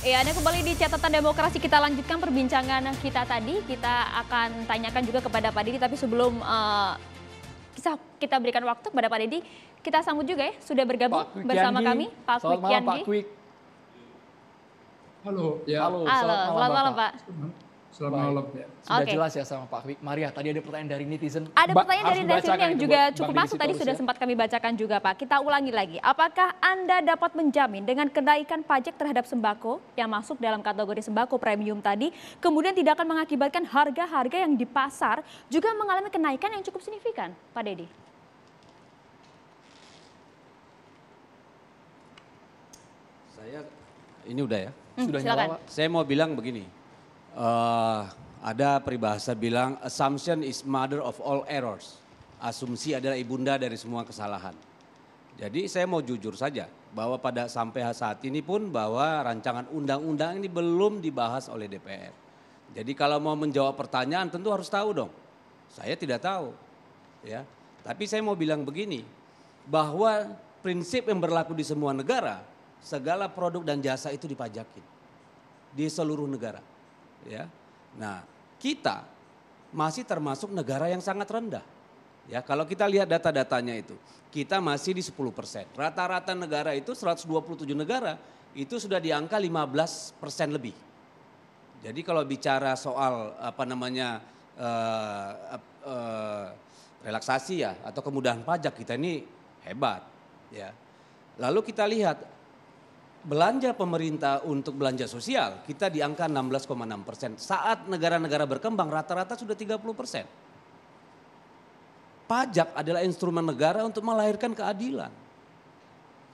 Ya, Anda kembali di catatan demokrasi. Kita lanjutkan perbincangan kita tadi. Kita akan tanyakan juga kepada Pak Didi, tapi sebelum kita berikan waktu kepada Pak Didi, kita sambut juga ya, sudah bergabung bersama kami, Pak Kwik Kiangi. Pak Kwik. Halo, ya. Halo, selamat malam Pak. Selamat malam ya. Sudah jelas ya sama Pak Kwik. Maria, tadi ada pertanyaan dari netizen. Ada pertanyaan dari netizen yang juga cukup Bang masuk tadi, sudah sempat kami bacakan juga Pak. Kita ulangi lagi, apakah Anda dapat menjamin dengan kenaikan pajak terhadap sembako yang masuk dalam kategori sembako premium tadi, kemudian tidak akan mengakibatkan harga-harga yang di pasar juga mengalami kenaikan yang cukup signifikan, Pak Didi? Ini udah ya? Sudah silakan. nyala, Pak. Saya mau bilang begini, ada peribahasa bilang assumption is mother of all errors. Asumsi adalah ibunda dari semua kesalahan. Jadi saya mau jujur saja bahwa pada sampai saat ini pun bahwa rancangan undang-undang ini belum dibahas oleh DPR. Jadi kalau mau menjawab pertanyaan tentu harus tahu dong. Saya tidak tahu. Ya. Tapi saya mau bilang begini, bahwa prinsip yang berlaku di semua negara, segala produk dan jasa itu dipajakin di seluruh negara. Ya. Nah, kita masih termasuk negara yang sangat rendah. Ya, kalau kita lihat data-datanya itu, kita masih di 10%. Rata-rata negara itu 127 negara itu sudah di angka 15% lebih. Jadi kalau bicara soal relaksasi ya atau kemudahan pajak, kita ini hebat. Ya. Lalu kita lihat belanja pemerintah untuk belanja sosial kita di angka 16,6%. Saat negara-negara berkembang rata-rata sudah 30%. Pajak adalah instrumen negara untuk melahirkan keadilan.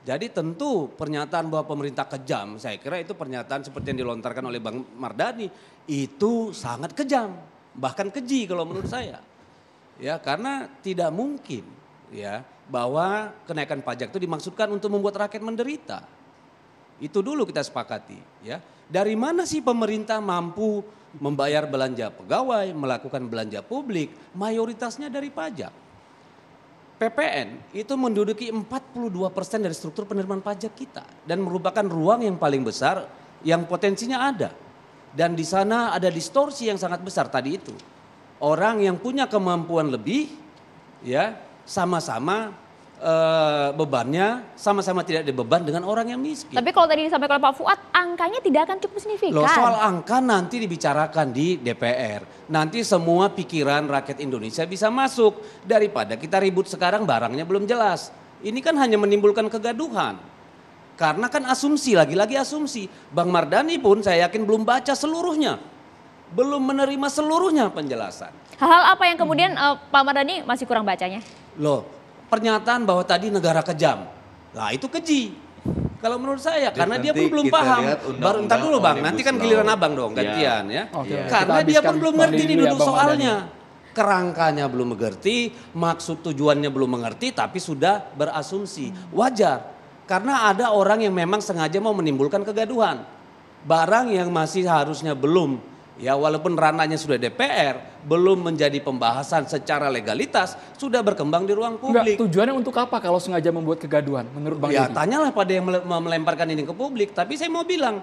Jadi tentu pernyataan bahwa pemerintah kejam, saya kira itu pernyataan seperti yang dilontarkan oleh Bang Mardhani itu sangat kejam, bahkan keji kalau menurut saya. Ya, karena tidak mungkin ya bahwa kenaikan pajak itu dimaksudkan untuk membuat rakyat menderita. Itu dulu kita sepakati ya. Dari mana sih pemerintah mampu membayar belanja pegawai, melakukan belanja publik, mayoritasnya dari pajak. PPN itu menduduki 42% dari struktur penerimaan pajak kita dan merupakan ruang yang paling besar yang potensinya ada. Dan di sana ada distorsi yang sangat besar tadi itu. Orang yang punya kemampuan lebih ya sama-sama bebannya sama-sama tidak dibeban dengan orang yang miskin. Tapi kalau tadi disampaikan oleh Pak Fuad, angkanya tidak akan cukup signifikan. Loh, soal angka nanti dibicarakan di DPR. Nanti semua pikiran rakyat Indonesia bisa masuk. Daripada kita ribut sekarang barangnya belum jelas. Ini kan hanya menimbulkan kegaduhan. Karena kan asumsi, lagi-lagi asumsi. Bang Mardhani pun saya yakin belum baca seluruhnya. Belum menerima seluruhnya penjelasan. Hal-hal apa yang kemudian Pak Mardhani masih kurang bacanya? Loh, pernyataan bahwa tadi negara kejam. Lah itu keji. Kalau menurut saya karena dia pun belum paham. Baru entar dulu Bang, nanti kan giliran Abang dong gantian ya. Karena dia pun belum ngerti nih duduk soalnya. Kerangkanya belum mengerti, maksud tujuannya belum mengerti tapi sudah berasumsi. Wajar. Karena ada orang yang memang sengaja mau menimbulkan kegaduhan. Barang yang masih harusnya belum ya walaupun ranahnya sudah DPR, belum menjadi pembahasan secara legalitas, sudah berkembang di ruang publik. Enggak, tujuannya untuk apa kalau sengaja membuat kegaduhan menurut Bang Ya Didi? tanyalah pada yang melemparkan ini ke publik, tapi saya mau bilang,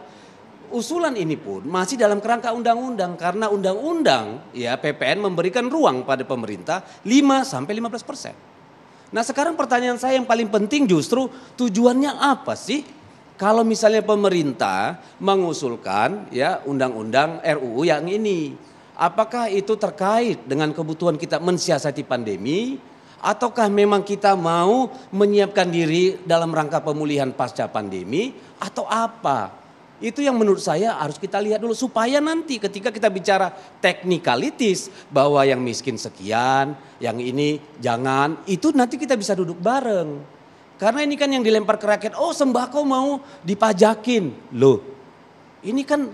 usulan ini pun masih dalam kerangka undang-undang, karena undang-undang ya PPN memberikan ruang pada pemerintah 5-15%. Nah sekarang pertanyaan saya yang paling penting justru tujuannya apa sih? Kalau misalnya pemerintah mengusulkan ya undang-undang RUU yang ini, apakah itu terkait dengan kebutuhan kita mensiasati pandemi ataukah memang kita mau menyiapkan diri dalam rangka pemulihan pasca pandemi atau apa? Itu yang menurut saya harus kita lihat dulu supaya nanti ketika kita bicara teknikalitis bahwa yang miskin sekian, yang ini jangan, itu nanti kita bisa duduk bareng. Karena ini kan yang dilempar ke rakyat, oh sembako mau dipajakin. Loh, ini kan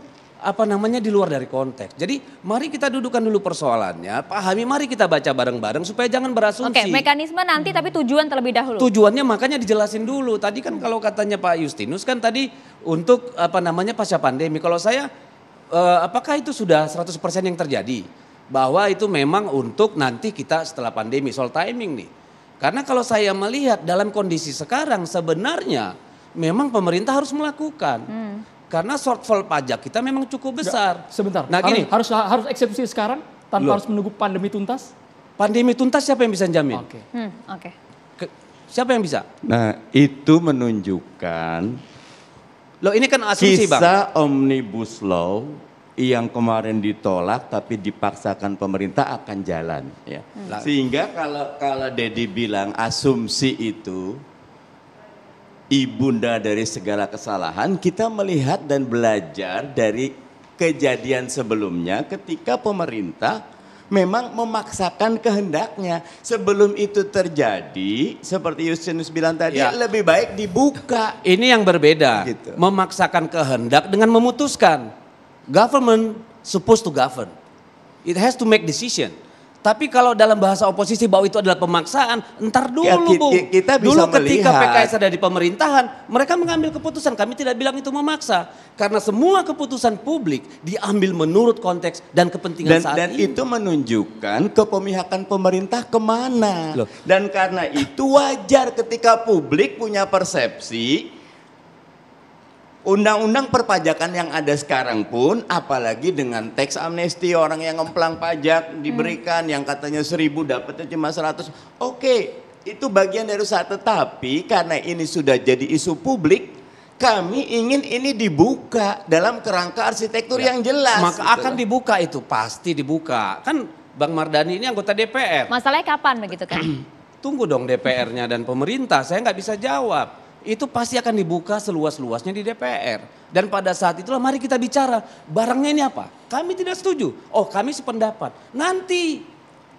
di luar dari konteks. Jadi mari kita dudukkan dulu persoalannya, pahami, mari kita baca bareng-bareng supaya jangan berasumsi. Oke, mekanisme nanti tapi tujuan terlebih dahulu. Tujuannya makanya dijelasin dulu. Tadi kan kalau katanya Pak Justinus kan tadi untuk pasca pandemi. Kalau saya apakah itu sudah 100% yang terjadi? Bahwa itu memang untuk nanti kita setelah pandemi, soal timing nih. Karena kalau saya melihat dalam kondisi sekarang sebenarnya memang pemerintah harus melakukan. Karena shortfall pajak kita memang cukup besar. Sebentar, Nah gini, harus eksekusi sekarang tanpa Loh. harus menunggu pandemi tuntas? pandemi tuntas siapa yang bisa jamin? Oke. Oke. Siapa yang bisa? Nah, itu menunjukkan Loh ini kan asumsi Bang. kisah Omnibus Law yang kemarin ditolak tapi dipaksakan pemerintah akan jalan. Ya. Sehingga kalau Dedi bilang asumsi itu ibunda dari segala kesalahan, kita melihat dan belajar dari kejadian sebelumnya ketika pemerintah memang memaksakan kehendaknya. Sebelum itu terjadi, seperti Justinus bilang tadi, Ya. lebih baik dibuka. Ini yang berbeda. Gitu. Memaksakan kehendak dengan memutuskan. Government supposed to govern. It has to make decision. Tapi kalau dalam bahasa oposisi bahwa itu adalah pemaksaan, entar dulu Ya, Bu. kita bisa Dulu ketika melihat. PKS ada di pemerintahan, mereka mengambil keputusan. Kami tidak bilang itu memaksa. Karena semua keputusan publik diambil menurut konteks dan kepentingan saat Dan ini. itu menunjukkan kepemihakan pemerintah kemana. Loh. Dan karena itu wajar ketika publik punya persepsi undang-undang perpajakan yang ada sekarang pun, apalagi dengan teks amnesti, orang yang ngemplang pajak diberikan, yang katanya 1.000 dapatnya cuma 100. Oke, itu bagian dari usaha, tetapi karena ini sudah jadi isu publik, kami ingin ini dibuka dalam kerangka arsitektur yang jelas. Maka gitu akan loh. dibuka itu, pasti dibuka. Kan Bang Mardhani ini anggota DPR. Masalahnya kapan begitu kan? Tunggu dong DPR-nya dan pemerintah, saya nggak bisa jawab. Itu pasti akan dibuka seluas-luasnya di DPR. Dan pada saat itulah mari kita bicara, barangnya ini apa? Kami tidak setuju. Oh kami sependapat. Nanti,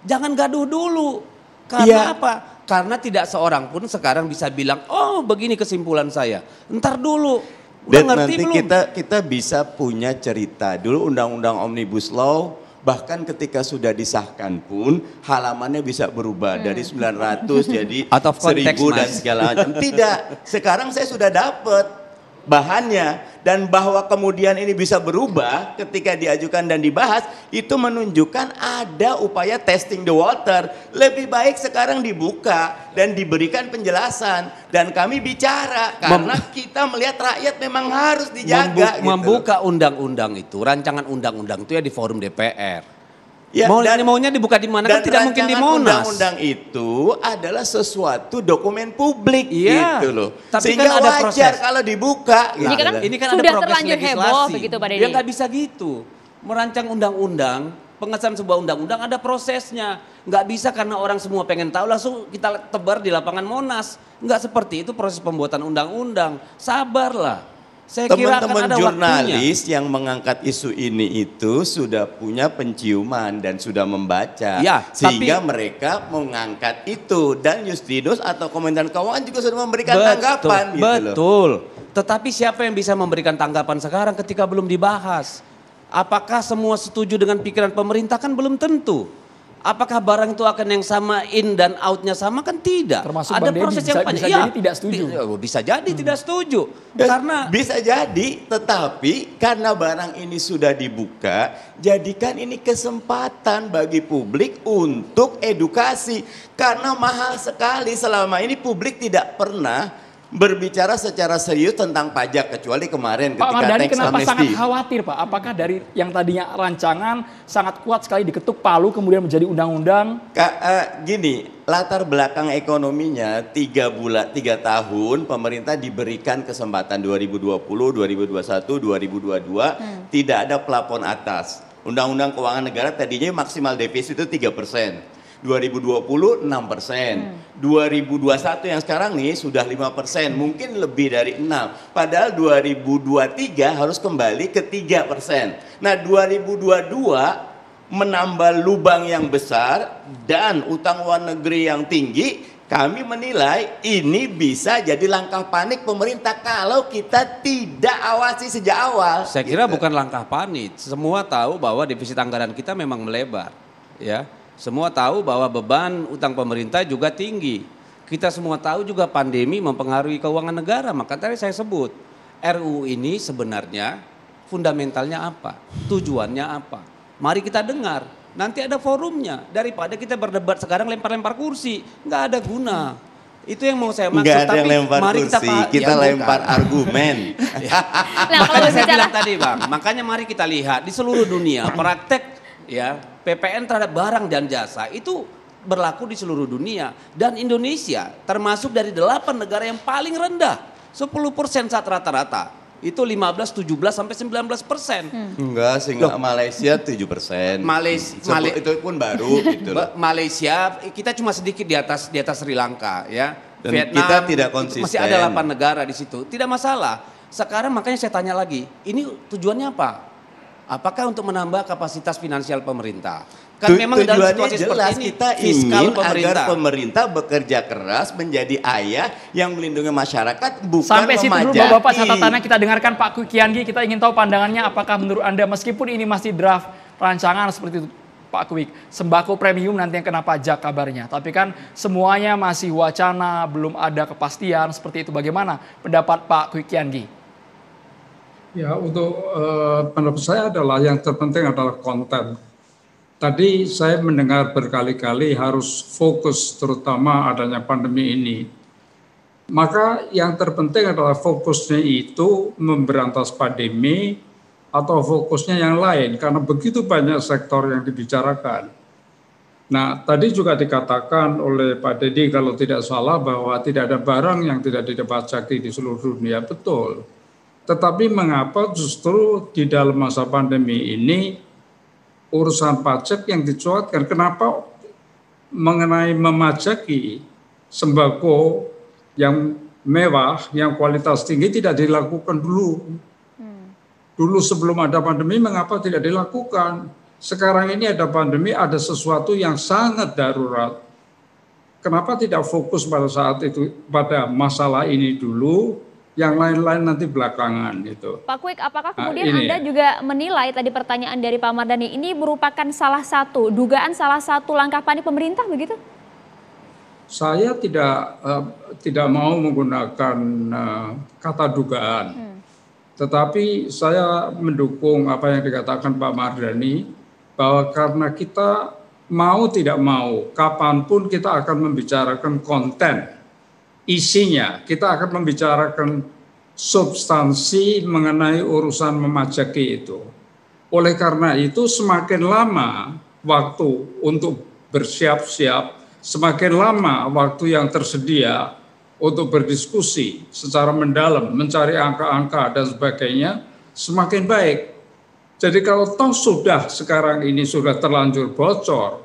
jangan gaduh dulu. Karena Iya. apa? Karena tidak seorang pun sekarang bisa bilang, oh begini kesimpulan saya. Ntar dulu, udah Dan ngerti nanti belum? kita bisa punya cerita. Dulu undang-undang Omnibus Law bahkan ketika sudah disahkan pun halamannya bisa berubah dari 900 jadi Out of context, 1.000 dan Mas. segala macam. Tidak, sekarang saya sudah dapat bahannya, dan bahwa kemudian ini bisa berubah ketika diajukan dan dibahas, itu menunjukkan ada upaya testing the water. Lebih baik sekarang dibuka dan diberikan penjelasan, dan kami bicara karena kita melihat rakyat memang harus dijaga. gitu. Membuka undang-undang itu, rancangan undang-undang itu ya di forum DPR. Ya, Maunya dibuka di mana kan tidak mungkin di rancangan Monas. Undang-undang itu adalah sesuatu dokumen publik Iya, gitu loh. tapi Sehingga kan ada wajar proses. kalau dibuka. Ini gitu kan loh. Ini kan sudah ada progres terlanjur legislasi. heboh begitu, Pak Deddy. Ya nggak bisa gitu. Merancang undang-undang, pengesahan sebuah undang-undang ada prosesnya. Nggak bisa karena orang semua pengen tahu langsung kita tebar di lapangan Monas. Nggak seperti itu proses pembuatan undang-undang. Sabarlah. Saya kira akan Teman-teman ada waktunya. jurnalis yang mengangkat isu ini itu sudah punya penciuman dan sudah membaca, Ya, sehingga tapi- mereka mengangkat itu, dan Justinus atau Kementerian Keuangan juga sudah memberikan tanggapan gitu loh. Betul. Tetapi siapa yang bisa memberikan tanggapan sekarang ketika belum dibahas? Apakah semua setuju dengan pikiran pemerintah? Kan belum tentu. Apakah barang itu akan yang sama in dan outnya sama? Kan tidak. Termasuk ada Bang Deddy proses yang bisa panjang. jadi tidak setuju. Bisa jadi tidak setuju. Ya, Karena bisa jadi, tetapi karena barang ini sudah dibuka, jadikan ini kesempatan bagi publik untuk edukasi. Karena mahal sekali, selama ini publik tidak pernah berbicara secara serius tentang pajak, kecuali kemarin Pak ketika Mardhani teks kenapa amnesti. sangat khawatir Pak? Apakah dari yang tadinya rancangan sangat kuat sekali diketuk palu kemudian menjadi undang-undang? Gini, latar belakang ekonominya 3 tahun pemerintah diberikan kesempatan 2020, 2021, 2022 tidak ada plafon atas. Undang-undang Keuangan Negara tadinya maksimal defisit itu 3%. 2020 6%, 2021 yang sekarang nih sudah 5%, mungkin lebih dari 6. Padahal 2023 harus kembali ke 3%. Nah 2022 menambah lubang yang besar dan utang luar negeri yang tinggi, kami menilai ini bisa jadi langkah panik pemerintah kalau kita tidak awasi sejak awal. saya kira gitu. bukan langkah panik. Semua tahu bahwa defisit anggaran kita memang melebar. Ya, semua tahu bahwa beban utang pemerintah juga tinggi. Kita semua tahu juga pandemi mempengaruhi keuangan negara. Maka tadi saya sebut RUU ini sebenarnya fundamentalnya apa, tujuannya apa. Mari kita dengar. Nanti ada forumnya. Daripada kita berdebat sekarang lempar-lempar kursi, nggak ada guna. Itu yang mau saya maksud. Nggak ada Tapi yang lempar mari kursi, kita kita ya, lempar bukan. argumen. Nah, kalau Makanya saya bicara bilang tadi Bang, makanya mari kita lihat di seluruh dunia praktek ya PPN terhadap barang dan jasa itu berlaku di seluruh dunia. Dan Indonesia termasuk dari 8 negara yang paling rendah, 10% saat rata-rata. Itu 15, 17 sampai 19%. Enggak sih, enggak. Malaysia 7%. Itu pun baru gitu loh. Malaysia kita cuma sedikit di atas Sri Lanka ya. Dan Vietnam kita tidak itu konsisten. masih ada 8 negara di situ. Tidak masalah. Sekarang makanya saya tanya lagi, ini tujuannya apa? Apakah untuk menambah kapasitas finansial pemerintah? Kan memang dalam Tujuannya situasi seperti jelas, ini kita fiskal ingin agar pemerintah bekerja keras menjadi ayah yang melindungi masyarakat, bukan Sampai situ dulu memajaki. Bapak catatannya, kita dengarkan Pak Kiangi, kita ingin tahu pandangannya apakah menurut Anda meskipun ini masih draft rancangan seperti itu Pak Kwik, sembako premium nanti yang kena pajak kabarnya. Tapi kan semuanya masih wacana, belum ada kepastian seperti itu. Bagaimana pendapat Pak Kwik Kiangi? Ya, untuk pendapat saya adalah yang terpenting adalah konten. Tadi saya mendengar berkali-kali harus fokus terutama adanya pandemi ini. Maka yang terpenting adalah fokusnya itu memberantas pandemi atau fokusnya yang lain, karena begitu banyak sektor yang dibicarakan. Nah, tadi juga dikatakan oleh Pak Deddy kalau tidak salah bahwa tidak ada barang yang tidak dipajaki di seluruh dunia, betul. Tetapi mengapa justru di dalam masa pandemi ini urusan pajak yang dicuatkan? Kenapa mengenai memajaki sembako yang mewah, yang kualitas tinggi tidak dilakukan dulu? Dulu sebelum ada pandemi mengapa tidak dilakukan? Sekarang ini ada pandemi, ada sesuatu yang sangat darurat. Kenapa tidak fokus pada saat itu, pada masalah ini dulu, yang lain-lain nanti belakangan gitu. Pak Kwik, apakah kemudian Anda juga menilai tadi pertanyaan dari Pak Mardhani ini merupakan salah satu, dugaan salah satu langkah panik pemerintah begitu? Saya tidak mau menggunakan kata dugaan. Tetapi saya mendukung apa yang dikatakan Pak Mardhani, bahwa karena kita mau tidak mau, kapanpun kita akan membicarakan konten, isinya, kita akan membicarakan substansi mengenai urusan memajaki itu. Oleh karena itu semakin lama waktu untuk bersiap-siap, semakin lama waktu yang tersedia untuk berdiskusi secara mendalam, mencari angka-angka dan sebagainya, semakin baik. Jadi kalau toh sudah sekarang ini sudah terlanjur bocor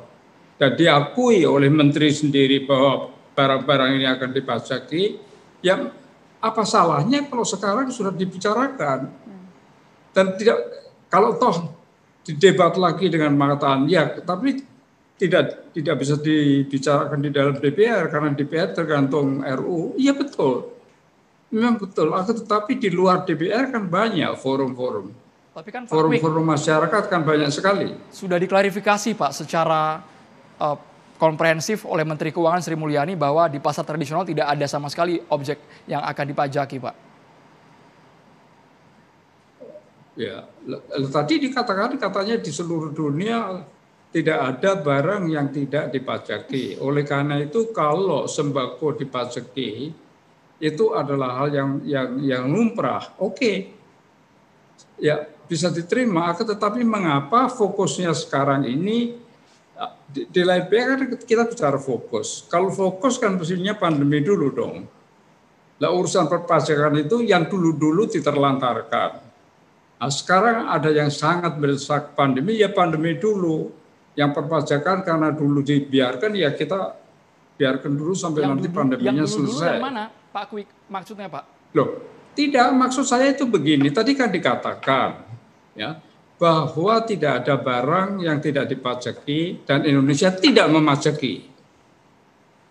dan diakui oleh menteri sendiri bahwa barang-barang ini akan dipajaki, ya apa salahnya kalau sekarang sudah dibicarakan? Dan tidak, kalau toh didebat lagi dengan mengatakan ya, tapi tidak bisa dibicarakan di dalam DPR karena DPR tergantung RU. Iya betul, memang betul. Tetapi di luar DPR kan banyak forum-forum. Tapi kan forum-forum masyarakat kan banyak sekali. Sudah diklarifikasi Pak secara komprehensif oleh Menteri Keuangan Sri Mulyani bahwa di pasar tradisional tidak ada sama sekali objek yang akan dipajaki, Pak. Ya, tadi dikatakan katanya di seluruh dunia tidak ada barang yang tidak dipajaki. Oleh karena itu kalau sembako dipajaki itu adalah hal yang lumrah. Oke. Ya, bisa diterima, tetapi mengapa fokusnya sekarang ini di lain pihak kan kita bicara fokus. Kalau fokus kan mestinya pandemi dulu dong. Nah, urusan perpajakan itu yang dulu-dulu diterlantarkan. Nah, sekarang ada yang sangat mendesak pandemi, ya pandemi dulu. Yang perpajakan karena dulu dibiarkan, ya kita biarkan dulu sampai nanti pandeminya selesai. Yang mana, Pak Kwik, maksudnya Pak? Loh, tidak, maksud saya itu begini. Tadi kan dikatakan ya bahwa tidak ada barang yang tidak dipajaki dan Indonesia tidak memajaki.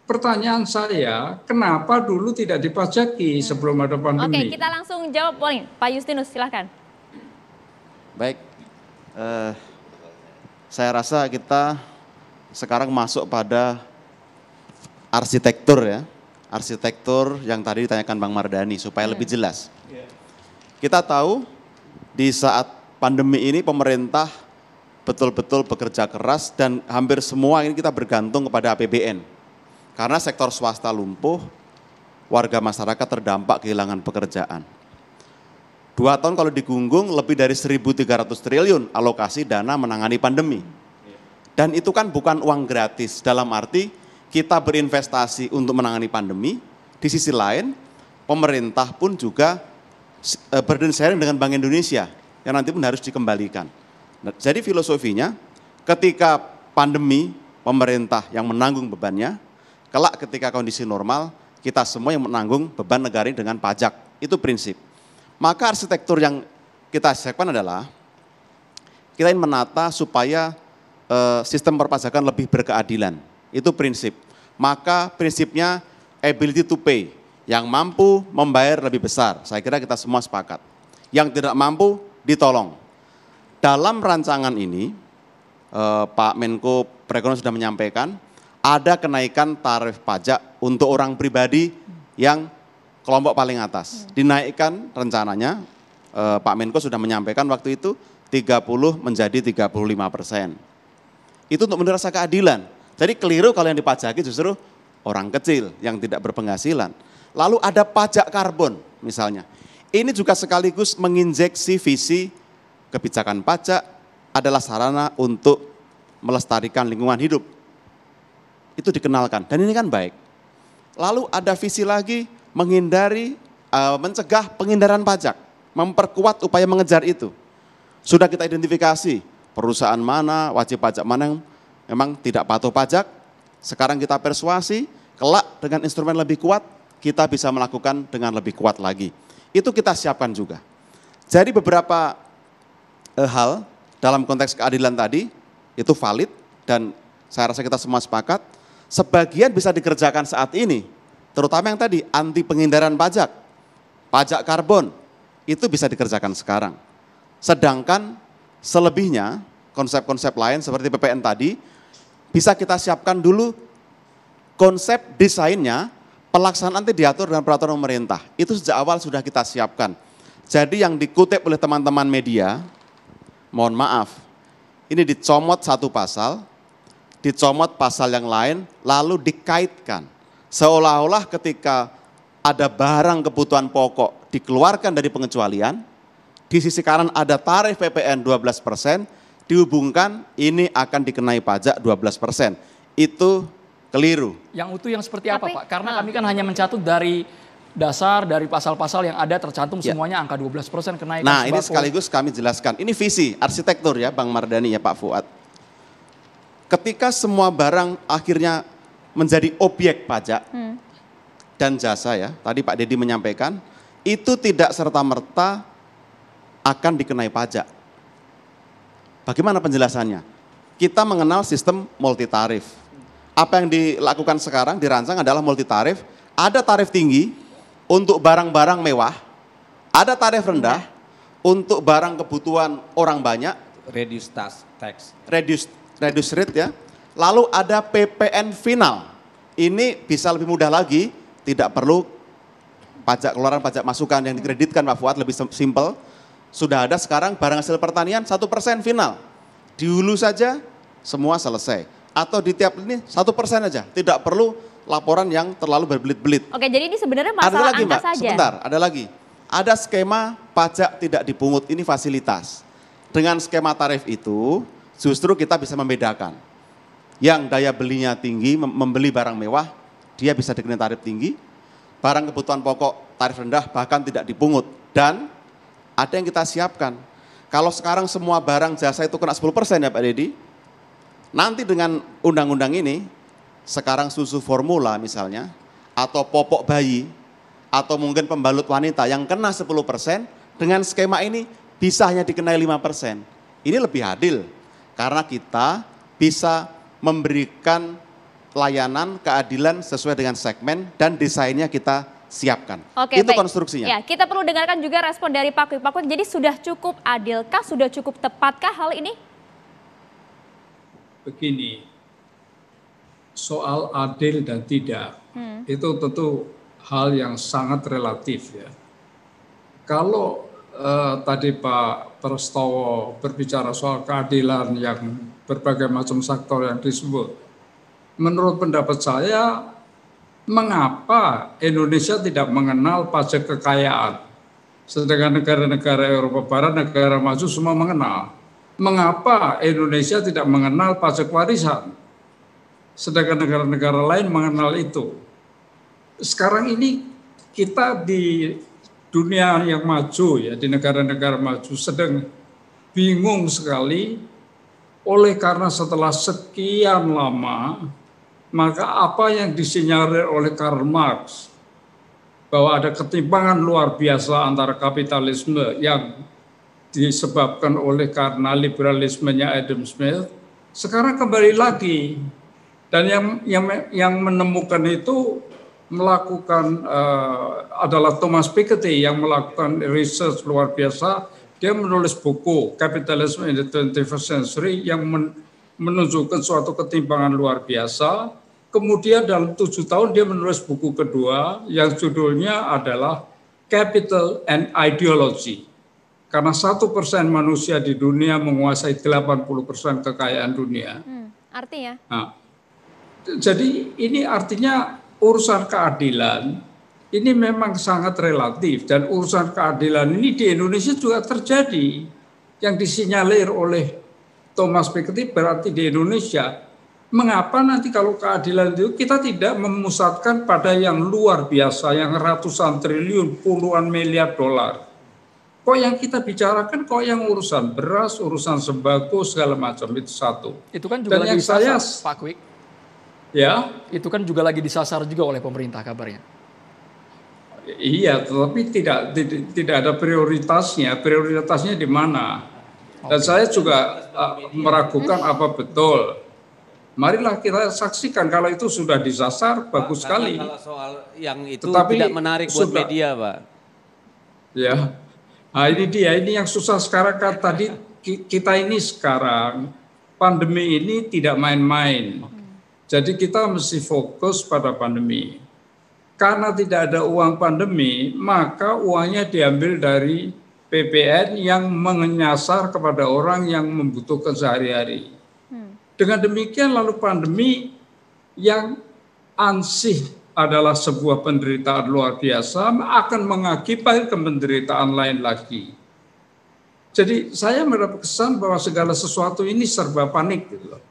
Pertanyaan saya, kenapa dulu tidak dipajaki sebelum ada pandemi? Oke, kita langsung jawab, Pak Justinus, silakan. Baik, saya rasa kita sekarang masuk pada arsitektur ya, arsitektur yang tadi ditanyakan Bang Mardhani supaya lebih jelas. Kita tahu di saat pandemi ini pemerintah betul-betul bekerja keras dan hampir semua ini kita bergantung kepada APBN. Karena sektor swasta lumpuh, warga masyarakat terdampak kehilangan pekerjaan. 2 tahun kalau digunggung lebih dari 1.300 triliun alokasi dana menangani pandemi. Dan itu kan bukan uang gratis, dalam arti kita berinvestasi untuk menangani pandemi, di sisi lain pemerintah pun juga burden sharing dengan Bank Indonesia yang nanti pun harus dikembalikan. Nah, jadi filosofinya ketika pandemi pemerintah yang menanggung bebannya, kelak ketika kondisi normal kita semua yang menanggung beban negara ini dengan pajak. Itu prinsip. Maka arsitektur yang kita siapkan adalah kita ingin menata supaya sistem perpajakan lebih berkeadilan. Itu prinsip. Maka prinsipnya ability to pay. Yang mampu membayar lebih besar. Saya kira kita semua sepakat. Yang tidak mampu ditolong. Dalam rancangan ini, Pak Menko Perekonomian sudah menyampaikan, ada kenaikan tarif pajak untuk orang pribadi yang kelompok paling atas. Dinaikkan rencananya, Pak Menko sudah menyampaikan waktu itu 30 menjadi 35%. Itu untuk menuntut rasa keadilan. Jadi keliru kalau yang dipajaki justru orang kecil yang tidak berpenghasilan. Lalu ada pajak karbon misalnya. Ini juga sekaligus menginjeksi visi kebijakan pajak adalah sarana untuk melestarikan lingkungan hidup. Itu dikenalkan dan ini kan baik. Lalu ada visi lagi menghindari, mencegah penghindaran pajak, memperkuat upaya mengejar itu. Sudah kita identifikasi perusahaan mana, wajib pajak mana yang memang tidak patuh pajak. Sekarang kita persuasi, kelak dengan instrumen lebih kuat, kita bisa melakukan dengan lebih kuat lagi. Itu kita siapkan juga. Jadi beberapa hal dalam konteks keadilan tadi, itu valid dan saya rasa kita semua sepakat. Sebagian bisa dikerjakan saat ini, terutama yang tadi anti penghindaran pajak, pajak karbon, itu bisa dikerjakan sekarang. Sedangkan selebihnya, konsep-konsep lain seperti PPN tadi, bisa kita siapkan dulu konsep desainnya, pelaksanaan nanti diatur dengan peraturan pemerintah. Itu sejak awal sudah kita siapkan. Jadi yang dikutip oleh teman-teman media, mohon maaf, ini dicomot satu pasal, dicomot pasal yang lain, lalu dikaitkan. Seolah-olah ketika ada barang kebutuhan pokok dikeluarkan dari pengecualian, di sisi kanan ada tarif PPN 12%, dihubungkan ini akan dikenai pajak 12%. Itu keliru. Yang utuh yang seperti apa Pak? Karena kami kan hanya mencatut dari dasar, dari pasal-pasal yang ada tercantum semuanya angka 12% kenaikan Nah sembako. ini sekaligus kami jelaskan, ini visi arsitektur ya Bang Mardhani ya Pak Fuad. Ketika semua barang akhirnya menjadi objek pajak dan jasa ya, tadi Pak Dedi menyampaikan, itu tidak serta-merta akan dikenai pajak. Bagaimana penjelasannya? Kita mengenal sistem multi tarif. Apa yang dilakukan sekarang, dirancang adalah multi tarif, ada tarif tinggi untuk barang-barang mewah, ada tarif rendah untuk barang kebutuhan orang banyak, Reduce tax. reduce rate ya. Lalu ada PPN final. Ini bisa lebih mudah lagi, tidak perlu pajak keluaran, pajak masukan yang dikreditkan Pak Fuad, lebih simpel. Sudah ada sekarang barang hasil pertanian 1% final. Di hulu saja semua selesai. Atau di tiap ini 1% aja, tidak perlu laporan yang terlalu berbelit-belit. Oke, jadi ini sebenarnya masalah ada lagi, angka Mbak, saja. Sebentar, ada lagi. Ada skema pajak tidak dipungut, ini fasilitas. Dengan skema tarif itu, justru kita bisa membedakan. Yang daya belinya tinggi, membeli barang mewah, dia bisa dikenai tarif tinggi. Barang kebutuhan pokok, tarif rendah, bahkan tidak dipungut. Dan ada yang kita siapkan. Kalau sekarang semua barang jasa itu kena 10% ya Pak Dedi, nanti dengan undang-undang ini, sekarang susu formula misalnya, atau popok bayi, atau mungkin pembalut wanita yang kena 10%, dengan skema ini bisa hanya dikenai 5%. Ini lebih adil, karena kita bisa memberikan layanan keadilan sesuai dengan segmen dan desainnya kita siapkan. Oke, itu baik. konstruksinya. Ya, kita perlu dengarkan juga respon dari Pak Kwik. Pak Kwik, jadi sudah cukup adilkah, sudah cukup tepatkah hal ini? Begini, soal adil dan tidak, itu tentu hal yang sangat relatif ya. Kalau tadi Pak Prastowo berbicara soal keadilan yang berbagai macam sektor yang disebut, menurut pendapat saya, mengapa Indonesia tidak mengenal pajak kekayaan? Sedangkan negara-negara Eropa Barat, negara maju semua mengenal. Mengapa Indonesia tidak mengenal pajak warisan? Sedangkan negara-negara lain mengenal itu. Sekarang ini kita di dunia yang maju ya, di negara-negara maju sedang bingung sekali karena setelah sekian lama, maka apa yang disinyalir oleh Karl Marx bahwa ada ketimpangan luar biasa antara kapitalisme yang disebabkan oleh karena liberalismenya Adam Smith, sekarang kembali lagi. Dan yang menemukan itu adalah Thomas Piketty yang melakukan research luar biasa. Dia menulis buku Capitalism in the 21st Century yang menunjukkan suatu ketimpangan luar biasa. Kemudian dalam 7 tahun dia menulis buku kedua yang judulnya adalah Capital and Ideology. Karena 1% manusia di dunia menguasai 80% kekayaan dunia. Artinya? Nah, jadi ini artinya urusan keadilan ini memang sangat relatif, dan urusan keadilan ini di Indonesia juga terjadi. Yang disinyalir oleh Thomas Piketty berarti di Indonesia. Mengapa nanti kalau keadilan itu kita tidak memusatkan pada yang luar biasa, yang ratusan triliun, puluhan miliar dolar. Kok yang kita bicarakan kok yang urusan beras, urusan sembako, segala macam, itu satu. Itu kan juga Dan lagi yang saya, disasar, Pak Kwik. Ya, Itu kan juga lagi disasar juga oleh pemerintah kabarnya. iya, tetapi tidak ada prioritasnya. Prioritasnya di mana? Dan saya juga meragukan apa betul. Marilah kita saksikan kalau itu sudah disasar, bagus sekali. Kalau soal yang itu Tetapi tidak menarik buat sudah. media, Pak. Ya, nah ini dia. Ini yang susah sekarang kan tadi kita ini sekarang pandemi ini tidak main-main. Jadi kita mesti fokus pada pandemi. Karena tidak ada uang pandemi, maka uangnya diambil dari PPN yang menyasar kepada orang yang membutuhkan sehari-hari. Dengan demikian lalu pandemi yang ansih adalah sebuah penderitaan luar biasa akan mengakibatkan penderitaan lain lagi. Jadi saya mendapat kesan bahwa segala sesuatu ini serba panik gitu loh.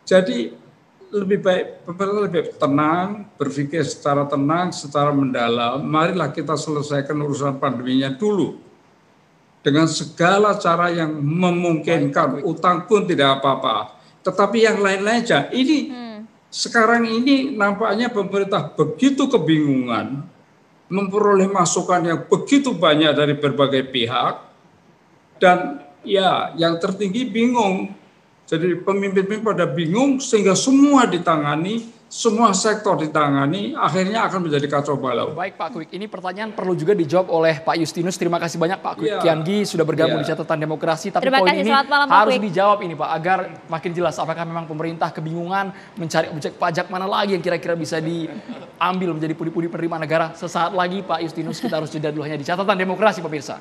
Jadi lebih baik pemerintah lebih tenang, berpikir secara tenang, secara mendalam. Marilah kita selesaikan urusan pandeminya dulu. Dengan segala cara yang memungkinkan, utang pun tidak apa-apa. Tetapi yang lain-lain aja. Ini sekarang ini nampaknya pemerintah begitu kebingungan, memperoleh masukan yang begitu banyak dari berbagai pihak, dan ya yang tertinggi bingung. Jadi pemimpin-pemimpin pada bingung sehingga semua ditangani, semua sektor ditangani, akhirnya akan menjadi kacau balau. Baik Pak Kwik, ini pertanyaan perlu juga dijawab oleh Pak Justinus. Terima kasih banyak Pak Kwik Kiangi sudah bergabung di Catatan Demokrasi. Tapi Terima poin kasih, ini malam, harus Pak Kwik. dijawab ini Pak, agar makin jelas apakah memang pemerintah kebingungan mencari objek pajak mana lagi yang kira-kira bisa diambil menjadi pundi-pundi penerimaan negara. Sesaat lagi Pak Justinus, kita harus jeda dulu hanya di Catatan Demokrasi pemirsa.